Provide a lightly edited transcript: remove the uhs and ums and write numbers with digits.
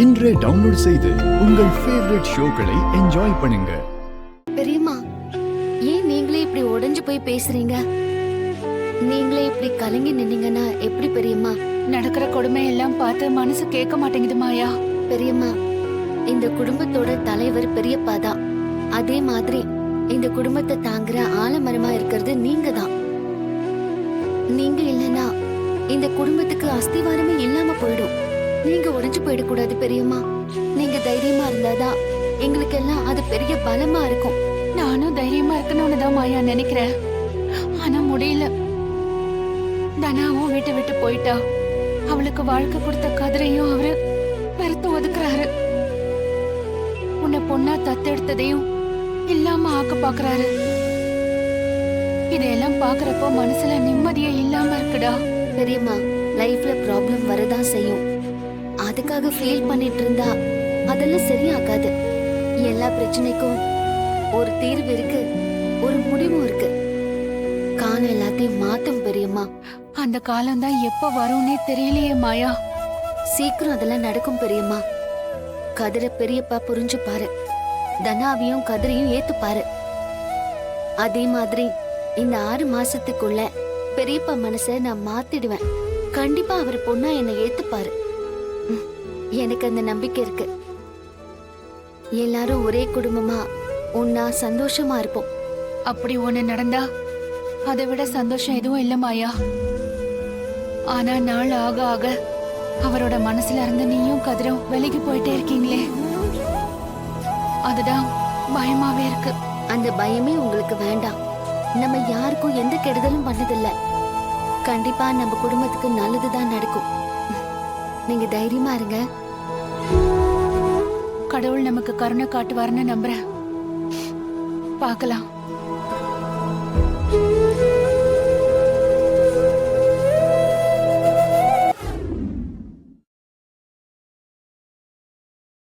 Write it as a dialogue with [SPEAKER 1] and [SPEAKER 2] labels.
[SPEAKER 1] இன்றே டவுன்லோட் செய்து உங்கள் ஃபேவரட் ஷோக்களை என்ஜாய் பண்ணுங்க.
[SPEAKER 2] பெரியம்மா, ஏன் நீங்களே இப்படி உடைஞ்சு போய் பேசுறீங்க? நீங்களே இப்படி கலங்கி நின்னீங்கன்னா எப்படி பெரியம்மா?
[SPEAKER 3] நடக்கிற கொடுமை எல்லாம் பார்த்து மனசு கேட்க மாட்டேங்குது மாயா.
[SPEAKER 2] பெரியம்மா, இந்த குடும்பத்தோட தலைவர் பெரியப்பா தான். அதே மாதிரி இந்த குடும்பத்தை தாங்குற ஆலமரமா இருக்கிறது நீங்க தான். நீங்க இல்லைன்னா இந்த குடும்பத்துக்கு அஸ்திவாரமே இல்லாம போயிடும். நீங்க உடைஞ்சு போயிடக்கூடாது பெரியம்மா. நீங்க தைரியமா இருந்தாதான் எங்களுக்கு எல்லாம் அது பெரிய பலமா இருக்கும்.
[SPEAKER 3] நானும் தைரியமா இருக்கணும்னு தான் மாயா நினைக்கிறேன். ஆனா முடியல. தனாவும் வீட்டை விட்டு போயிட்டா. அவளுக்கு வாழ்க்கை கொடுத்த கதிரையும் அவரு வெறுத்து ஒதுக்குறாரு. உன்னை பொண்ணா தத்தெடுத்ததையும் இல்லாம ஆக்க பாக்குறாரு. இதையெல்லாம் பாக்குறப்போ மனசுல நிம்மதியே இல்லாம இருக்குடா.
[SPEAKER 2] பெரியம்மா, லைஃப்ல ப்ராப்ளம் வரதான் செய்யும். அதுக்காக ஃபீல் பண்ணிட்டு இருந்தா அதெல்லாம் சரியாகாது. எல்லா பிரச்சனைக்கும் ஒரு தீர்வு இருக்கு, ஒரு முடிவும் இருக்கு. காலம் எல்லாத்தையும் மாத்தும் பெரியம்மா.
[SPEAKER 3] அந்த காலம் தான் எப்ப வரும்னே தெரியலையே மாயா.
[SPEAKER 2] சீக்கிரம் அதெல்லாம் நடக்கும் பெரியம்மா. கதிரை பெரியப்பா புரிஞ்சுப்பாரு. தனாவையும் கதிரையும் ஏத்துப்பாரு. அதே மாதிரி இந்த 6 மாசத்துக்குள்ள பெரியப்பா மனச நான் மாத்திடுவேன். கண்டிப்பா அவர் பொண்ணா என்னை ஏத்துப்பாரு. எனக்கு அந்த நம்பிக்கை இருக்கு. எல்லாரும் ஒரே குடும்பமா ஒன்னா சந்தோஷமா இருப்போம்.
[SPEAKER 3] அப்படி ஒண்ணு நடந்தா அதை விட சந்தோஷம் எதுவும் இல்ல மாயா. ஆனா நாள் ஆக ஆக அவரோட மனசுல இருந்து நீயும் கதிரும் விலகி போயிட்டே இருக்கீங்களே, அதுதான் பயமாவே இருக்கு.
[SPEAKER 2] அந்த பயமே உங்களுக்கு வேண்டாம். நம்ம யாருக்கும் எந்த கெடுதலும் பண்ணதில்ல. கண்டிப்பா நம்ம குடும்பத்துக்கு நல்லதுதான் நடக்கும். நீங்க தைரியமா இருங்க.
[SPEAKER 3] கடவுள் நமக்கு கருணை காட்டுவாருன்னு நம்புறேன். பார்க்கலாம்.